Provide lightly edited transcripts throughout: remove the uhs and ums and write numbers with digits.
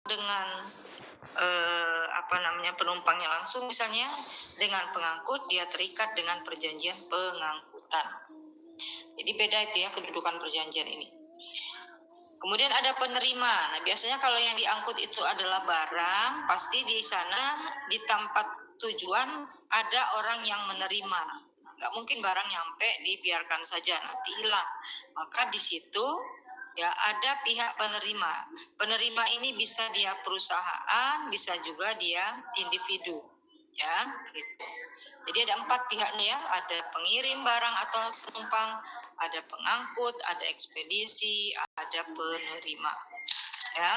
dengan penumpangnya langsung, misalnya dengan pengangkut dia terikat dengan perjanjian pengangkutan. Jadi beda itu ya kedudukan perjanjian ini. Kemudian ada penerima. Nah, biasanya kalau yang diangkut itu adalah barang, pasti di sana di tempat tujuan ada orang yang menerima. Nggak mungkin barang nyampe dibiarkan saja nanti hilang. Maka di situ ya ada pihak penerima. Penerima ini bisa dia perusahaan, bisa juga dia individu. Ya, gitu. Jadi ada 4 pihak nih ya, ada pengirim barang atau penumpang, ada pengangkut, ada ekspedisi, ada penerima. Ya.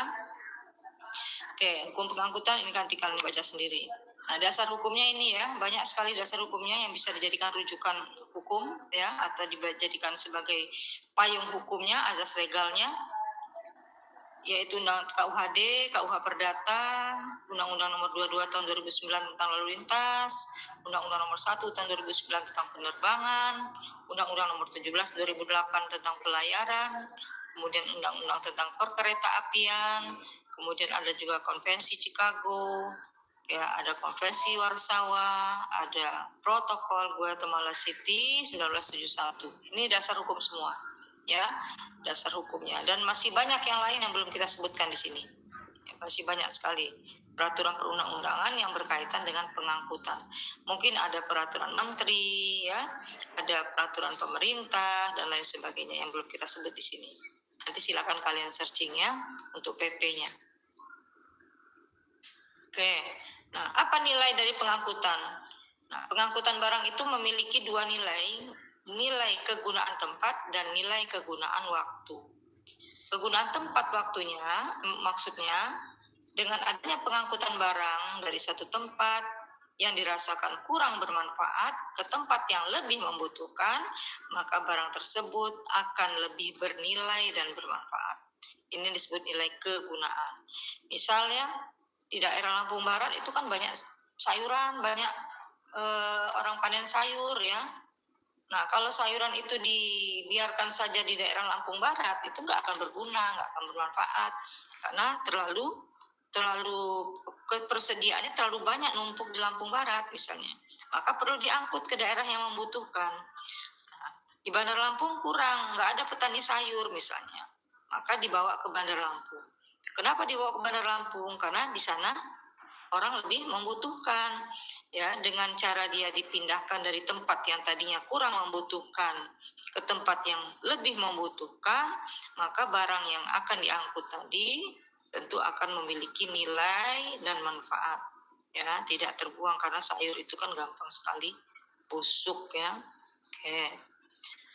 Oke, hukum pengangkutan ini kan tinggal dibaca sendiri. Nah, dasar hukumnya ini ya, banyak sekali dasar hukumnya yang bisa dijadikan rujukan hukum ya, atau dijadikan sebagai payung hukumnya, azas legalnya, yaitu KUHD, KUH Perdata, Undang-Undang Nomor 22 Tahun 2009 tentang Lalu Lintas, Undang-Undang Nomor 1 Tahun 2009 tentang Penerbangan, Undang-Undang Nomor 17 2008 tentang Pelayaran, kemudian Undang-Undang tentang Perkereta-apian, kemudian ada juga Konvensi Chicago, ya ada Konvensi Warsawa, ada Protokol Guatemala City 1971. Ini dasar hukum semua, ya dasar hukumnya, dan masih banyak yang lain yang belum kita sebutkan di sini. Ya, masih banyak sekali peraturan perundang-undangan yang berkaitan dengan pengangkutan. Mungkin ada peraturan menteri, ya, ada peraturan pemerintah dan lain sebagainya yang belum kita sebut di sini. Nanti silakan kalian searching ya untuk PP-nya. Oke, nah apa nilai dari pengangkutan? Nah, pengangkutan barang itu memiliki 2 nilai. Nilai kegunaan tempat dan nilai kegunaan waktu. Kegunaan tempat waktunya, maksudnya dengan adanya pengangkutan barang dari satu tempat yang dirasakan kurang bermanfaat ke tempat yang lebih membutuhkan, maka barang tersebut akan lebih bernilai dan bermanfaat. Ini disebut nilai kegunaan. Misalnya di daerah Lampung Barat itu kan banyak sayuran, banyak orang panen sayur ya. Nah, kalau sayuran itu dibiarkan saja di daerah Lampung Barat, itu nggak akan berguna, nggak akan bermanfaat, karena terlalu persediaannya terlalu banyak numpuk di Lampung Barat misalnya. Maka perlu diangkut ke daerah yang membutuhkan. Nah, di Bandar Lampung kurang, nggak ada petani sayur misalnya, maka dibawa ke Bandar Lampung. Kenapa dibawa ke Bandar Lampung? Karena di sana orang lebih membutuhkan, ya, dengan cara dia dipindahkan dari tempat yang tadinya kurang membutuhkan ke tempat yang lebih membutuhkan, maka barang yang akan diangkut tadi tentu akan memiliki nilai dan manfaat, ya, tidak terbuang, karena sayur itu kan gampang sekali busuk ya. Oke,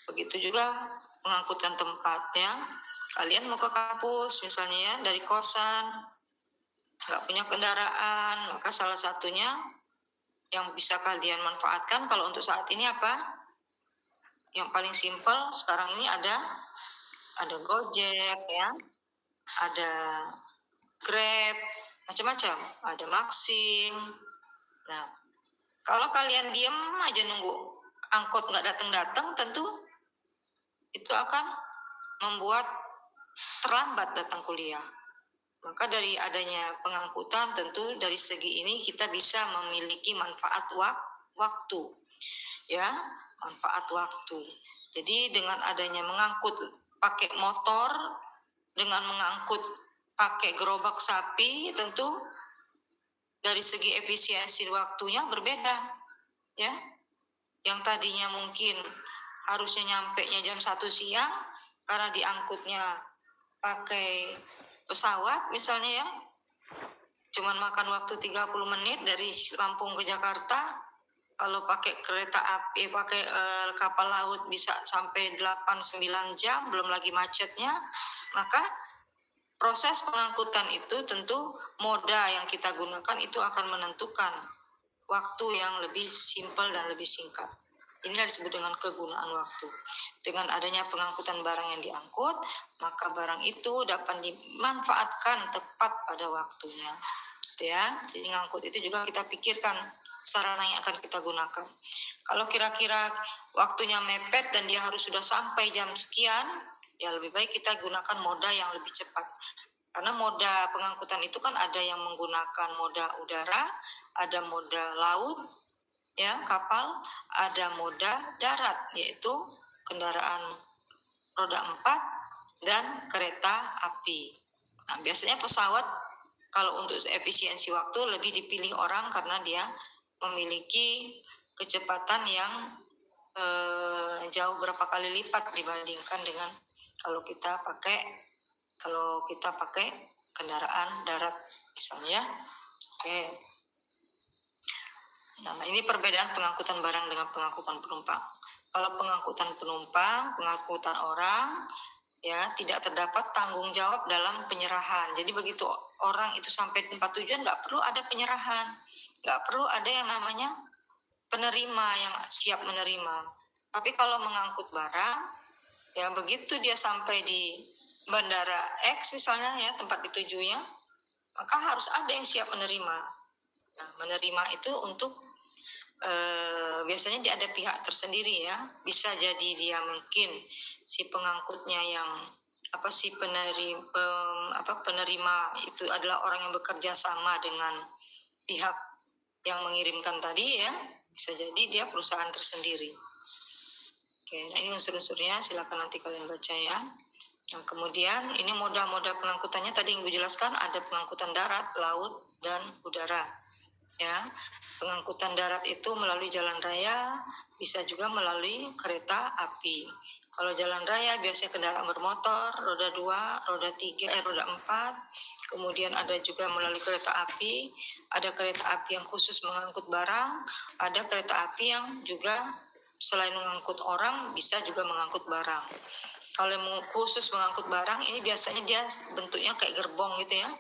begitu juga pengangkutan tempatnya. Kalian mau ke kampus misalnya ya, dari kosan nggak punya kendaraan, maka salah satunya yang bisa kalian manfaatkan kalau untuk saat ini apa? Yang paling simpel sekarang ini ada Gojek ya, ada Grab, macam-macam, ada Maxim. Nah, kalau kalian diem aja nunggu angkot nggak datang-datang, tentu itu akan membuat terlambat datang kuliah. Maka dari adanya pengangkutan, tentu dari segi ini kita bisa memiliki manfaat waktu, ya, manfaat waktu. Jadi dengan adanya mengangkut pakai motor, dengan mengangkut pakai gerobak sapi, tentu dari segi efisiensi waktunya berbeda, ya. Yang tadinya mungkin harusnya nyampe-nya jam 1 siang, karena diangkutnya pakai pesawat misalnya ya, cuman makan waktu 30 menit dari Lampung ke Jakarta. Kalau pakai kereta api, pakai kapal laut bisa sampai 8-9 jam, belum lagi macetnya. Maka proses pengangkutan itu tentu moda yang kita gunakan itu akan menentukan waktu yang lebih simpel dan lebih singkat. Inilah disebut dengan kegunaan waktu. Dengan adanya pengangkutan barang yang diangkut, maka barang itu dapat dimanfaatkan tepat pada waktunya. Ya, jadi ngangkut itu juga kita pikirkan sarana yang akan kita gunakan. Kalau kira-kira waktunya mepet dan dia harus sudah sampai jam sekian, ya lebih baik kita gunakan moda yang lebih cepat. Karena moda pengangkutan itu kan ada yang menggunakan moda udara, ada moda laut, ya kapal, ada moda darat yaitu kendaraan roda 4 dan kereta api. Nah, biasanya pesawat kalau untuk efisiensi waktu lebih dipilih orang karena dia memiliki kecepatan yang jauh berapa kali lipat dibandingkan dengan kalau kita pakai kendaraan darat misalnya. Oke. Nah, ini perbedaan pengangkutan barang dengan pengangkutan penumpang. Kalau pengangkutan penumpang, pengangkutan orang, ya tidak terdapat tanggung jawab dalam penyerahan. Jadi begitu orang itu sampai tempat tujuan, nggak perlu ada penyerahan, nggak perlu ada yang namanya penerima yang siap menerima. Tapi kalau mengangkut barang, ya begitu dia sampai di bandara X misalnya ya tempat ditujunya, maka harus ada yang siap menerima. Nah, menerima itu untuk biasanya dia ada pihak tersendiri ya, bisa jadi dia mungkin si pengangkutnya yang penerima itu adalah orang yang bekerja sama dengan pihak yang mengirimkan tadi ya, bisa jadi dia perusahaan tersendiri. Oke, nah ini unsur-unsurnya silakan nanti kalian baca ya. Nah, kemudian ini moda-moda pengangkutannya tadi yang Ibu jelaskan, ada pengangkutan darat, laut, dan udara. Ya, pengangkutan darat itu melalui jalan raya, bisa juga melalui kereta api. Kalau jalan raya biasanya kendaraan bermotor, roda 2, roda 3, roda 4. Kemudian ada juga melalui kereta api, ada kereta api yang khusus mengangkut barang, ada kereta api yang juga selain mengangkut orang bisa juga mengangkut barang. Kalau yang khusus mengangkut barang ini biasanya dia bentuknya kayak gerbong gitu ya.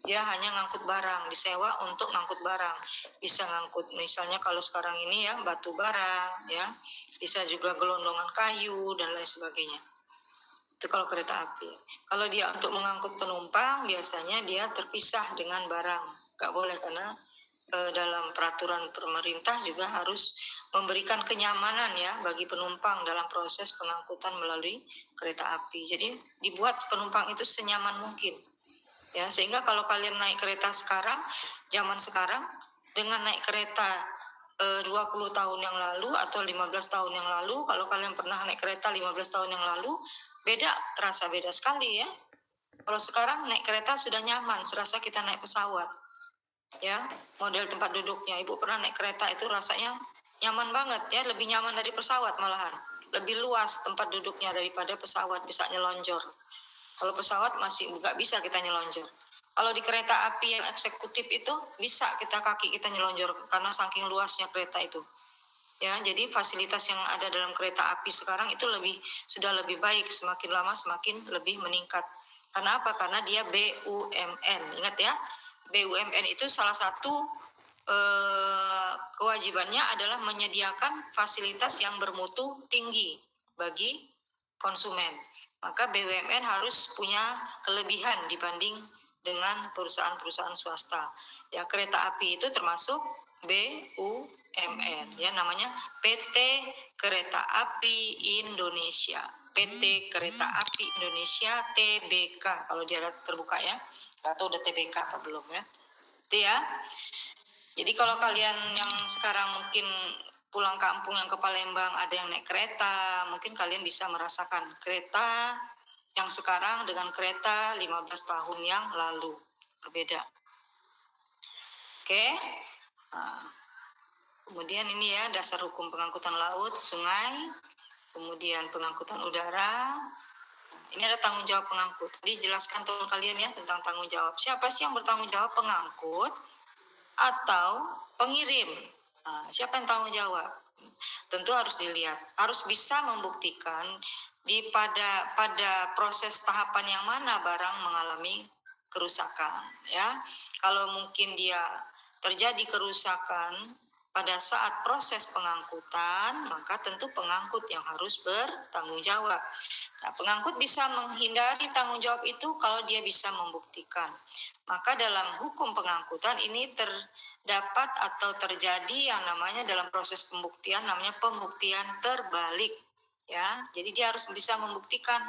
Dia hanya ngangkut barang, disewa untuk ngangkut barang. Bisa ngangkut misalnya kalau sekarang ini ya batu bara ya, bisa juga gelondongan kayu dan lain sebagainya. Itu kalau kereta api. Kalau dia untuk mengangkut penumpang biasanya dia terpisah dengan barang. Gak boleh karena dalam peraturan pemerintah juga harus memberikan kenyamanan ya bagi penumpang dalam proses pengangkutan melalui kereta api. Jadi dibuat penumpang itu senyaman mungkin. Ya, sehingga kalau kalian naik kereta sekarang, zaman sekarang, dengan naik kereta 20 tahun yang lalu atau 15 tahun yang lalu, kalau kalian pernah naik kereta 15 tahun yang lalu, terasa beda sekali ya. Kalau sekarang naik kereta sudah nyaman, serasa kita naik pesawat. Ya, model tempat duduknya. Ibu pernah naik kereta itu rasanya nyaman banget ya, lebih nyaman dari pesawat malahan. Lebih luas tempat duduknya daripada pesawat, bisa nyelonjor. Kalau pesawat masih nggak bisa kita nyelonjor. Kalau di kereta api yang eksekutif itu bisa kaki kita nyelonjor karena saking luasnya kereta itu. Ya, jadi fasilitas yang ada dalam kereta api sekarang itu sudah lebih baik, semakin lama semakin lebih meningkat. Karena apa? Karena dia BUMN. Ingat ya, BUMN itu salah satu kewajibannya adalah menyediakan fasilitas yang bermutu tinggi bagi konsumen. Maka BUMN harus punya kelebihan dibanding dengan perusahaan-perusahaan swasta. Ya, kereta api itu termasuk BUMN, ya namanya PT Kereta Api Indonesia. PT Kereta Api Indonesia TBK kalau dia terbuka ya. Atau udah TBK apa belum ya? Itu ya. Jadi kalau kalian yang sekarang mungkin pulang kampung yang ke Palembang ada yang naik kereta, mungkin kalian bisa merasakan kereta yang sekarang dengan kereta 15 tahun yang lalu. Berbeda. Oke. Nah, kemudian ini ya dasar hukum pengangkutan laut, sungai, kemudian pengangkutan udara. Ini ada tanggung jawab pengangkut. Jadi jelaskan teman kalian ya tentang tanggung jawab. Siapa sih yang bertanggung jawab, pengangkut atau pengirim? Nah, siapa yang tanggung jawab? Tentu harus dilihat, harus bisa membuktikan pada proses tahapan yang mana barang mengalami kerusakan ya. Kalau mungkin dia terjadi kerusakan pada saat proses pengangkutan, maka tentu pengangkut yang harus bertanggung jawab. Nah, pengangkut bisa menghindari tanggung jawab itu kalau dia bisa membuktikan. Maka dalam hukum pengangkutan ini terdapat atau terjadi yang namanya dalam proses pembuktian namanya pembuktian terbalik. Ya, jadi dia harus bisa membuktikan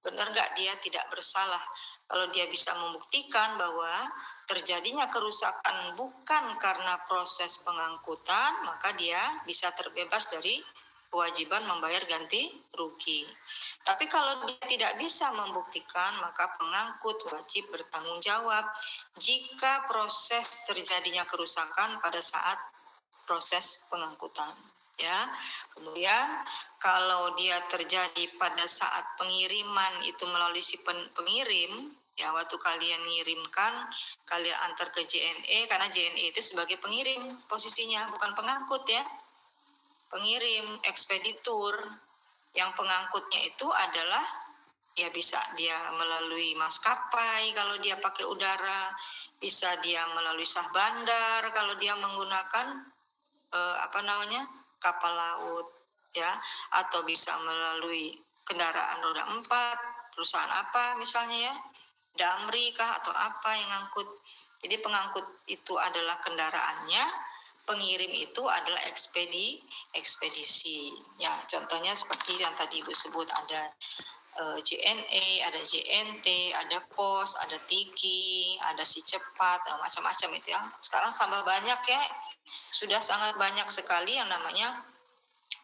benar nggak dia tidak bersalah. Kalau dia bisa membuktikan bahwa terjadinya kerusakan bukan karena proses pengangkutan, maka dia bisa terbebas dari kewajiban membayar ganti rugi. Tapi kalau dia tidak bisa membuktikan, maka pengangkut wajib bertanggung jawab jika proses terjadinya kerusakan pada saat proses pengangkutan. Ya, kemudian kalau dia terjadi pada saat pengiriman itu melalui si pengirim, ya waktu kalian ngirimkan, kalian antar ke JNE, karena JNE itu sebagai pengirim posisinya, bukan pengangkut ya. Pengirim, ekspeditur, yang pengangkutnya itu adalah ya bisa dia melalui maskapai kalau dia pakai udara, bisa dia melalui sah bandar kalau dia menggunakan kapal laut ya, atau bisa melalui kendaraan roda 4, perusahaan apa misalnya ya, Damri kah atau apa yang ngangkut. Jadi pengangkut itu adalah kendaraannya, pengirim itu adalah ekspedisi. Ya, contohnya seperti yang tadi Ibu sebut, ada JNE, ada JNT, ada POS, ada Tiki, ada Si Cepat, macam-macam itu ya. Sekarang tambah banyak ya, sudah sangat banyak sekali yang namanya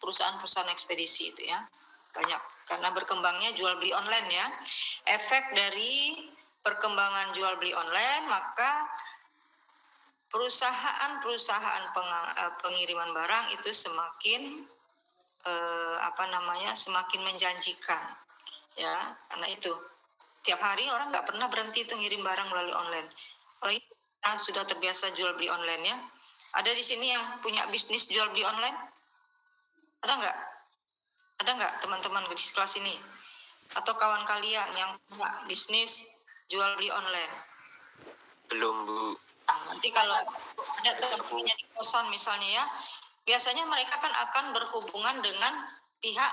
perusahaan-perusahaan ekspedisi itu ya. Banyak, karena berkembangnya jual beli online ya. Efek dari perkembangan jual beli online, maka perusahaan-perusahaan pengiriman barang itu semakin semakin menjanjikan ya, karena itu tiap hari orang nggak pernah berhenti itu ngirim barang melalui online. Apalagi kita sudah terbiasa jual beli online ya. Ada di sini yang punya bisnis jual beli online? Ada nggak? Ada nggak teman-teman di kelas ini? Atau kawan kalian yang punya bisnis jual beli online? Belum, Bu. Nah, nanti kalau ada teman-temannya di kosan misalnya ya, biasanya mereka kan akan berhubungan dengan pihak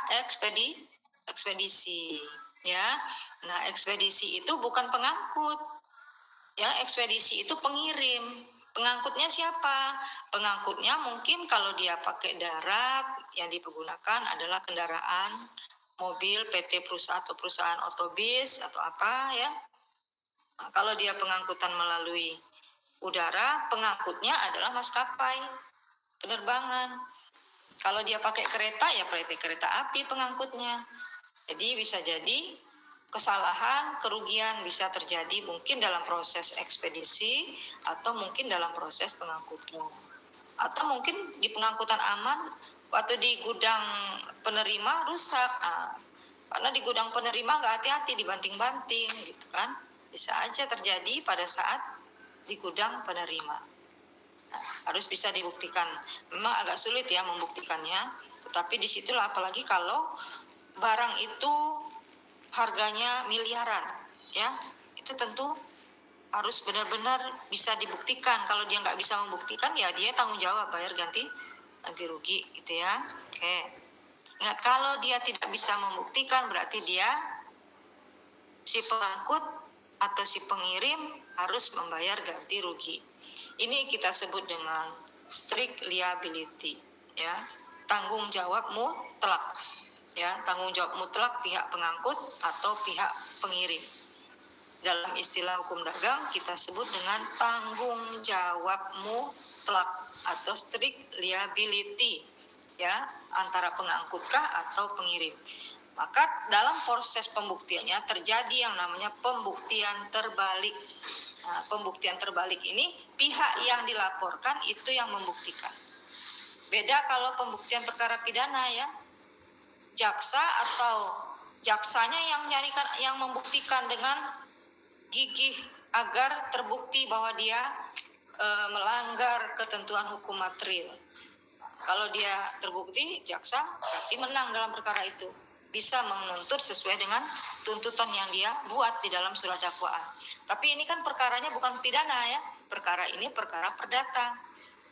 ekspedisi ya. Nah, ekspedisi itu bukan pengangkut ya, ekspedisi itu pengirim. Pengangkutnya siapa? Pengangkutnya mungkin kalau dia pakai darat, yang dipergunakan adalah kendaraan mobil PT perusahaan atau perusahaan otobis atau apa ya. Nah, kalau dia pengangkutan melalui udara, pengangkutnya adalah maskapai penerbangan. Kalau dia pakai kereta, ya kereta api pengangkutnya. Jadi bisa jadi kesalahan, kerugian bisa terjadi mungkin dalam proses ekspedisi atau mungkin dalam proses pengangkutan. Atau mungkin di pengangkutan aman, waktu di gudang penerima rusak. Nah, karena di gudang penerima nggak hati-hati, dibanting-banting gitu kan. Bisa aja terjadi pada saat di gudang penerima. Nah, harus bisa dibuktikan. Memang agak sulit ya membuktikannya, tetapi disitulah apalagi kalau barang itu harganya miliaran, ya itu tentu harus benar-benar bisa dibuktikan. Kalau dia nggak bisa membuktikan, ya dia tanggung jawab bayar ganti rugi, gitu ya. Oke. Ingat, kalau dia tidak bisa membuktikan, berarti dia si pengangkut atau si pengirim harus membayar ganti rugi. Ini kita sebut dengan strict liability, ya, tanggung jawab mutlak. Ya, tanggung jawab mutlak pihak pengangkut atau pihak pengirim. Dalam istilah hukum dagang kita sebut dengan tanggung jawab mutlak atau strict liability, ya, antara pengangkutkah atau pengirim. Maka dalam proses pembuktiannya terjadi yang namanya pembuktian terbalik. Nah, pembuktian terbalik ini pihak yang dilaporkan itu yang membuktikan. Beda kalau pembuktian perkara pidana ya. Jaksa atau jaksanya yang membuktikan dengan gigih agar terbukti bahwa dia melanggar ketentuan hukum material. Kalau dia terbukti, jaksa berarti menang dalam perkara itu, bisa menuntut sesuai dengan tuntutan yang dia buat di dalam surat dakwaan. Tapi ini kan perkaranya bukan pidana ya, perkara ini perkara perdata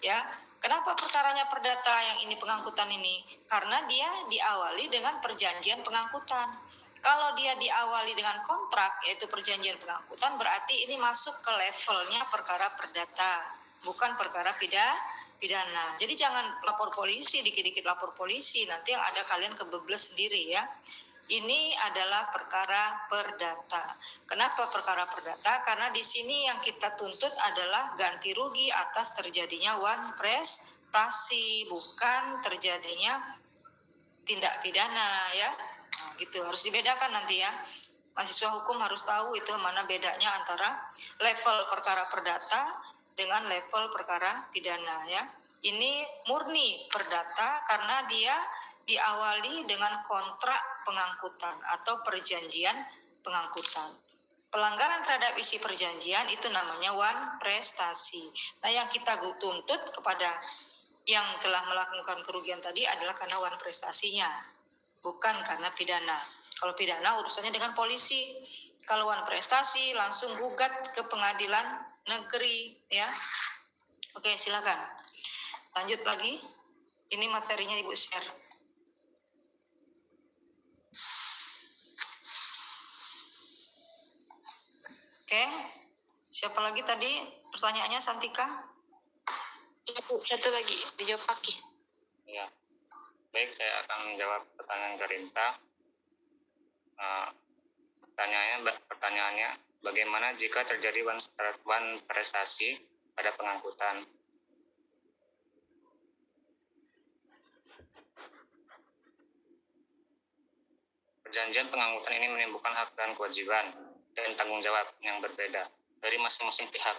ya. Kenapa perkaranya perdata yang ini pengangkutan ini? Karena dia diawali dengan perjanjian pengangkutan. Kalau dia diawali dengan kontrak, yaitu perjanjian pengangkutan, berarti ini masuk ke levelnya perkara perdata, bukan perkara pidana. Jadi jangan lapor polisi, dikit-dikit lapor polisi, nanti yang ada kalian kebebles sendiri ya. Ini adalah perkara perdata. Kenapa perkara perdata? Karena di sini yang kita tuntut adalah ganti rugi atas terjadinya wan prestasi, bukan terjadinya tindak pidana ya. Nah, gitu harus dibedakan nanti ya. Mahasiswa hukum harus tahu itu mana bedanya antara level perkara perdata dengan level perkara pidana ya. Ini murni perdata karena dia diawali dengan kontrak pengangkutan atau perjanjian pengangkutan. Pelanggaran terhadap isi perjanjian itu namanya wan prestasi. Nah, yang kita tuntut kepada yang telah melakukan kerugian tadi adalah karena wan prestasinya, bukan karena pidana. Kalau pidana urusannya dengan polisi. Kalau wan prestasi langsung gugat ke pengadilan negeri ya. Oke, silakan. Lanjut lagi. Ini materinya Ibu share. Oke, siapa lagi tadi pertanyaannya Santika? Satu lagi, dijawab Paki. Ya, baik, saya akan menjawab pertanyaan Garinta. Pertanyaannya, bagaimana jika terjadi wan prestasi pada pengangkutan? Perjanjian pengangkutan ini menimbulkan hak dan kewajiban dan tanggung jawab yang berbeda dari masing-masing pihak.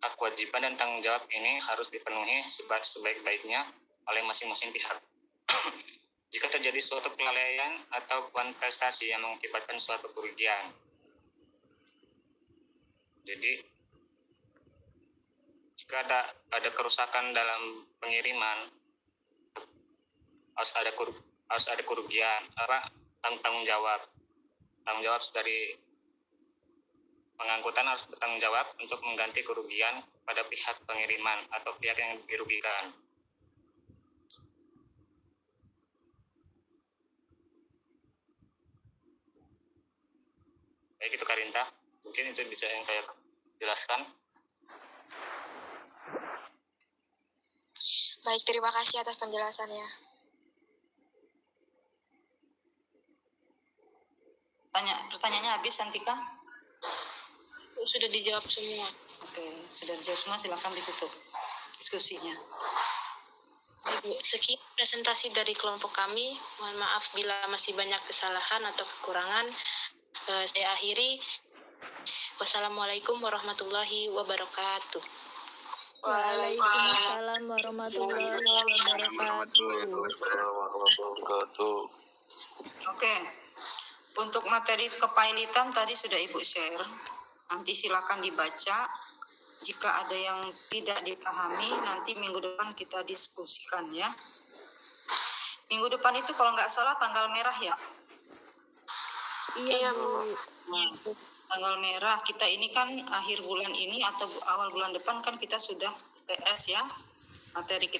Hak, kewajiban, dan tanggung jawab ini harus dipenuhi sebaik-baiknya oleh masing-masing pihak. Jika terjadi suatu kelalaian atau wan prestasi yang mengakibatkan suatu kerugian, jadi jika ada kerusakan dalam pengiriman, harus ada kerugian, tanggung jawab dari pengangkutan harus bertanggung jawab untuk mengganti kerugian pada pihak pengiriman atau pihak yang dirugikan. Baik, itu Karinta. Mungkin itu bisa yang saya jelaskan. Baik, terima kasih atas penjelasannya. Pertanyaannya habis, Santika? Sudah dijawab semua. Oke, sudah dijawab semua, silakan ditutup diskusinya. Ibu, sekian presentasi dari kelompok kami. Mohon maaf bila masih banyak kesalahan atau kekurangan. Saya akhiri. Wassalamualaikum warahmatullahi wabarakatuh. Waalaikumsalam warahmatullahi wabarakatuh. Oke, untuk materi kepailitan tadi sudah Ibu share. Nanti silakan dibaca. Jika ada yang tidak dipahami, nanti minggu depan kita diskusikan ya. Minggu depan itu kalau nggak salah tanggal merah ya? Iya, Bu. Nah, tanggal merah kita ini kan akhir bulan ini atau awal bulan depan kan kita sudah TS ya. Materi kita